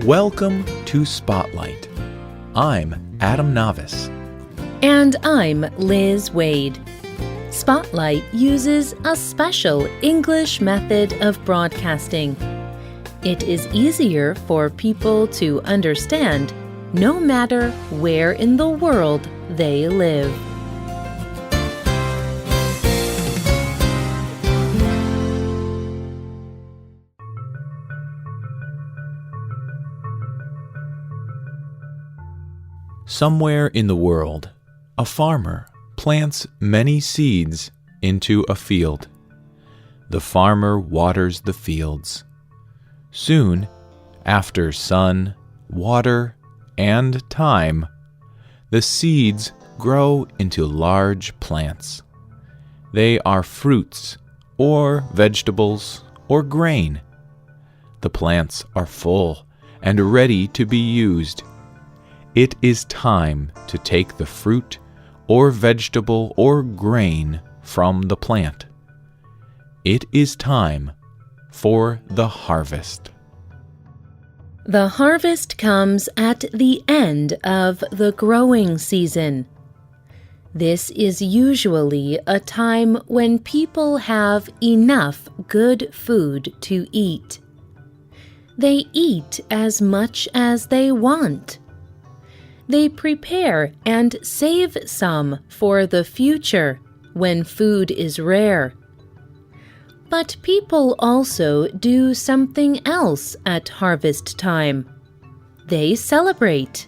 Welcome to Spotlight. I'm Adam Navis. And I'm Liz Waid. Spotlight uses a special English method of broadcasting. It is easier for people to understand no matter where in the world they live. Somewhere in the world, a farmer plants many seeds into a field. The farmer waters the fields. Soon, after sun, water, and time, the seeds grow into large plants. They are fruits, or vegetables, or grain. The plants are full and ready to be used. It is time to take the fruit or vegetable or grain from the plant. It is time for the harvest. The harvest comes at the end of the growing season. This is usually a time when people have enough good food to eat. They eat as much as they want. They prepare and save some for the future when food is rare. But people also do something else at harvest time. They celebrate.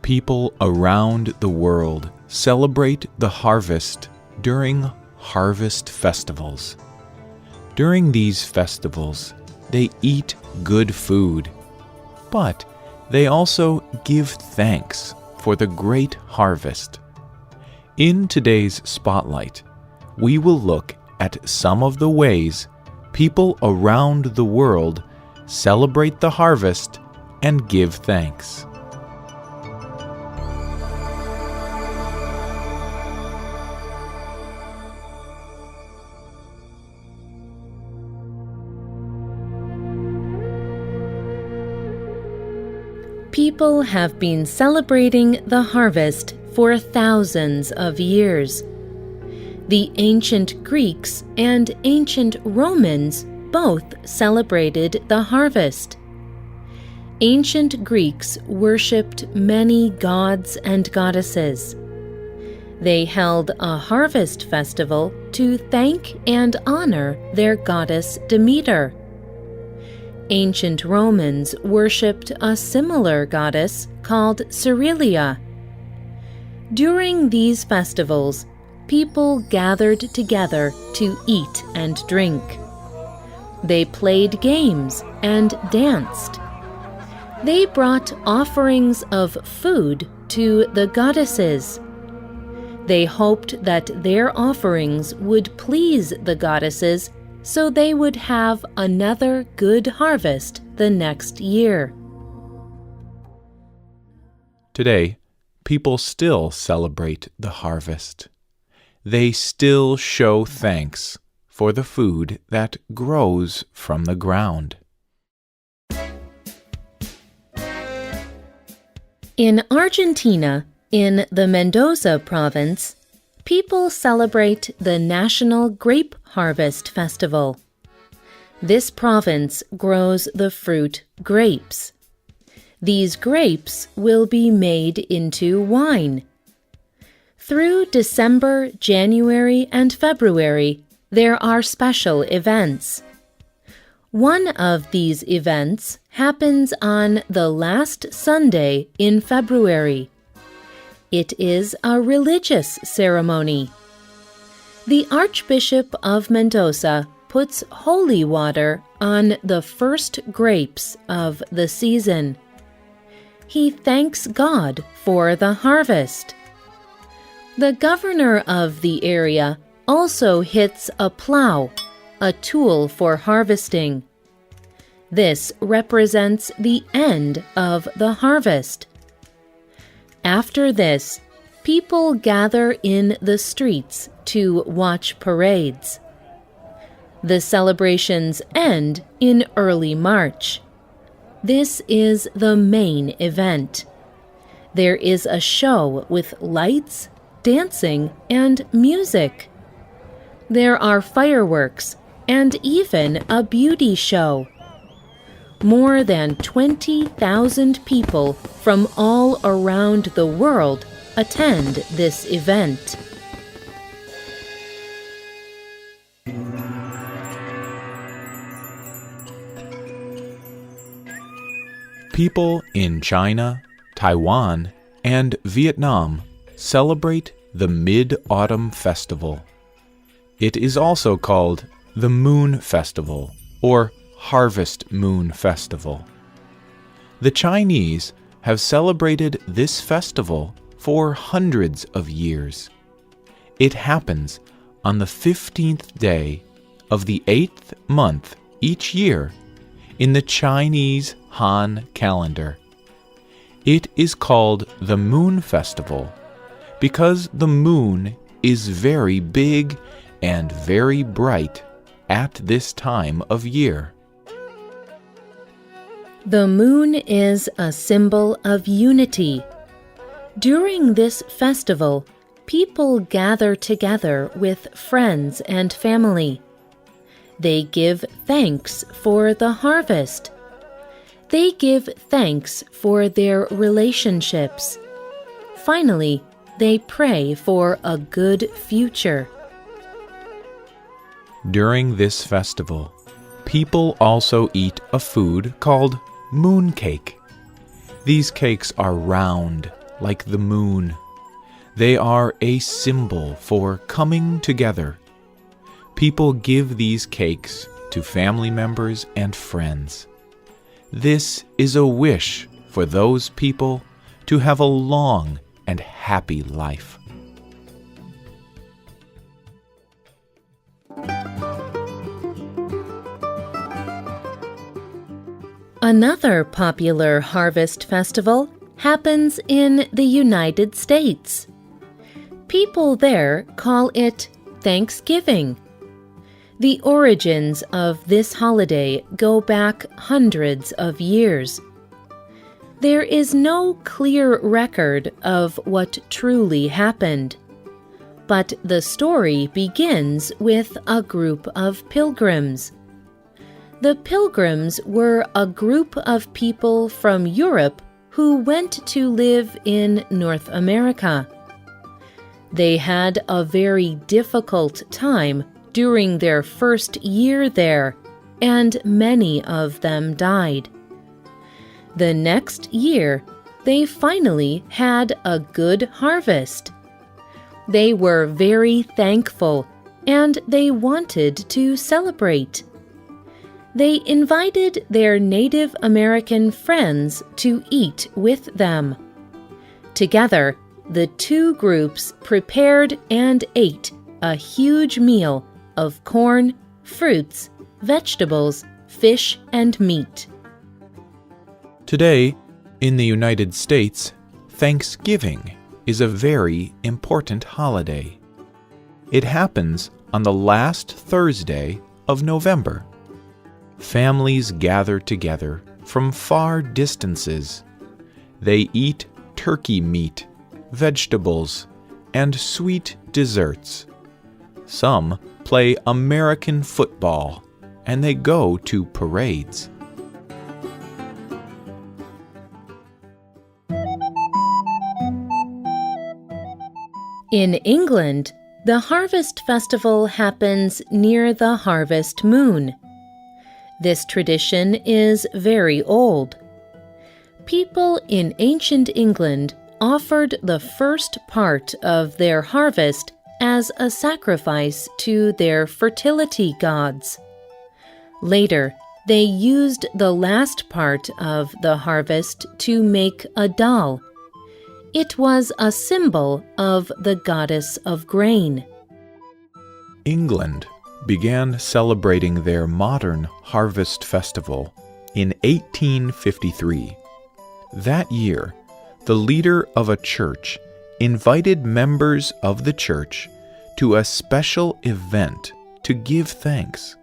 People around the world celebrate the harvest during harvest festivals. During these festivals, they eat good food, but they also give thanks for the great harvest. In today's Spotlight, we will look at some of the ways people around the world celebrate the harvest and give thanks. People have been celebrating the harvest for thousands of years. The ancient Greeks and ancient Romans both celebrated the harvest. Ancient Greeks worshipped many gods and goddesses. They held a harvest festival to thank and honor their goddess Demeter. Ancient Romans worshipped a similar goddess called Cerealia. During these festivals, people gathered together to eat and drink. They played games and danced. They brought offerings of food to the goddesses. They hoped that their offerings would please the goddesses so they would have another good harvest the next year. Today, people still celebrate the harvest. They still show thanks for the food that grows from the ground. In Argentina, in the Mendoza province, people celebrate the National Grape Harvest Festival. This province grows the fruit grapes. These grapes will be made into wine. Through December, January, and February, there are special events. One of these events happens on the last Sunday in February. It is a religious ceremony. The Archbishop of Mendoza puts holy water on the first grapes of the season. He thanks God for the harvest. The governor of the area also hits a plow, a tool for harvesting. This represents the end of the harvest. After this, people gather in the streets to watch parades. The celebrations end in early March. This is the main event. There is a show with lights, dancing, and music. There are fireworks and even a beauty show. More than 20,000 people from all around the world attend this event. People in China, Taiwan, and Vietnam celebrate the Mid-Autumn Festival. It is also called the Moon Festival or Harvest Moon Festival. The Chinese have celebrated this festival for hundreds of years. It happens on the 15th day of the 8th month each year in the Chinese Han calendar. It is called the Moon Festival because the moon is very big and very bright at this time of year. The moon is a symbol of unity. During this festival, people gather together with friends and family. They give thanks for the harvest. They give thanks for their relationships. Finally, they pray for a good future. During this festival, people also eat a food called moon cake. These cakes are round, like the moon. They are a symbol for coming together. People give these cakes to family members and friends. This is a wish for those people to have a long and happy life. Another popular harvest festival happens in the United States. People there call it Thanksgiving. The origins of this holiday go back hundreds of years. There is no clear record of what truly happened, but the story begins with a group of pilgrims. The pilgrims were a group of people from Europe who went to live in North America. They had a very difficult time during their first year there, and many of them died. The next year, they finally had a good harvest. They were very thankful, and they wanted to celebrate. They invited their Native American friends to eat with them. Together, the two groups prepared and ate a huge meal of corn, fruits, vegetables, fish, and meat. Today, in the United States, Thanksgiving is a very important holiday. It happens on the last Thursday of November. Families gather together from far distances. They eat turkey meat, vegetables, and sweet desserts. Some play American football, and they go to parades. In England, the harvest festival happens near the harvest moon. This tradition is very old. People in ancient England offered the first part of their harvest as a sacrifice to their fertility gods. Later, they used the last part of the harvest to make a doll. It was a symbol of the goddess of grain. England began celebrating their modern harvest festival in 1853. That year, the leader of a church invited members of the church to a special event to give thanks.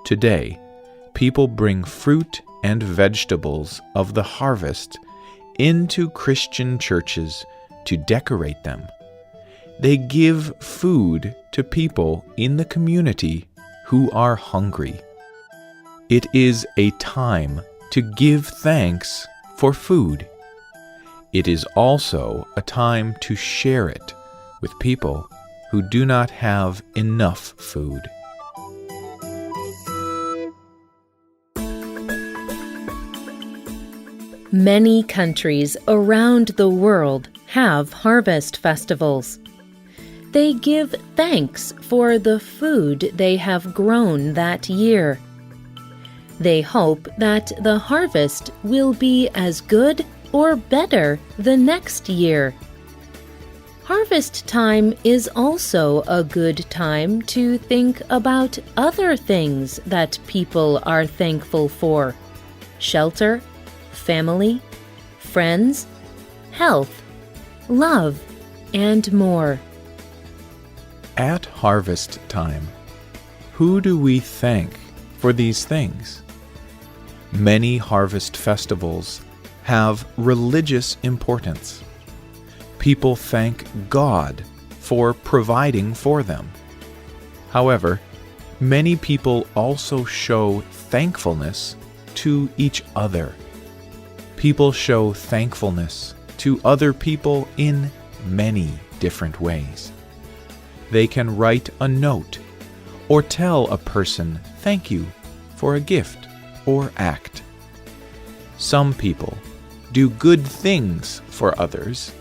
Today, people bring fruit and vegetables of the harvest into Christian churches to decorate them. They give food to people in the community who are hungry. It is a time to give thanks for food. It is also a time to share it with people who do not have enough food. Many countries around the world have harvest festivals. They give thanks for the food they have grown that year. They hope that the harvest will be as good or better the next year. Harvest time is also a good time to think about other things that people are thankful for: shelter, family, friends, health, love, and more. At harvest time, who do we thank for these things? Many harvest festivals have religious importance. People thank God for providing for them. However, many people also show thankfulness to each other. People show thankfulness to other people in many different ways. They can write a note or tell a person thank you for a gift or act. Some people do good things for others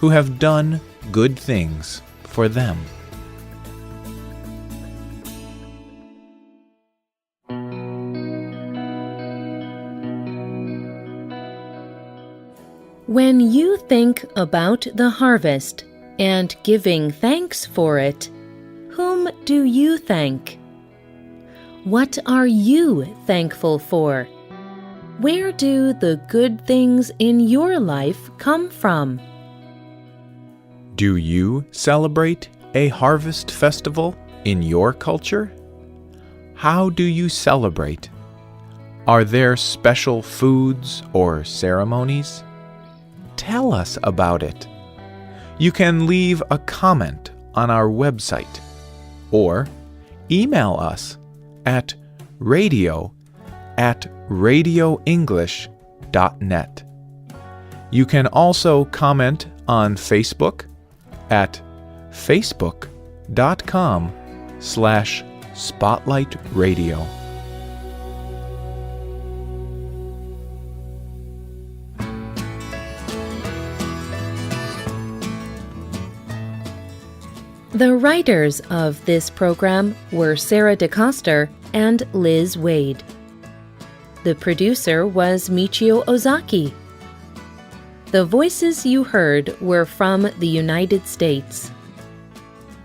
who have done good things for them. When you think about the harvest and giving thanks for it, whom do you thank? What are you thankful for? Where do the good things in your life come from? Do you celebrate a harvest festival in your culture? How do you celebrate? Are there special foods or ceremonies? Tell us about it. You can leave a comment on our website or email us at radio@radioenglish.net. You can also comment on Facebook at facebook.com/spotlightradio. The writers of this program were Sarah DeCoster and Liz Waid. The producer was Michio Ozaki. The voices you heard were from the United States.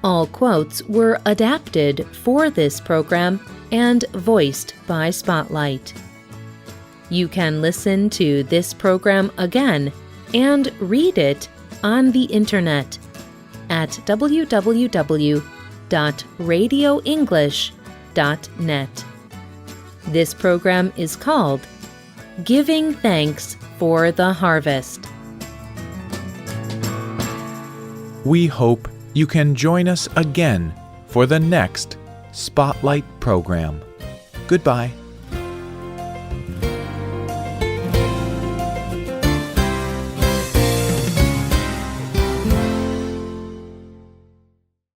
All quotes were adapted for this program and voiced by Spotlight. You can listen to this program again and read it on the Internet at www.radioenglish.net. This program is called Giving Thanks for the Harvest. We hope you can join us again for the next Spotlight program. Goodbye.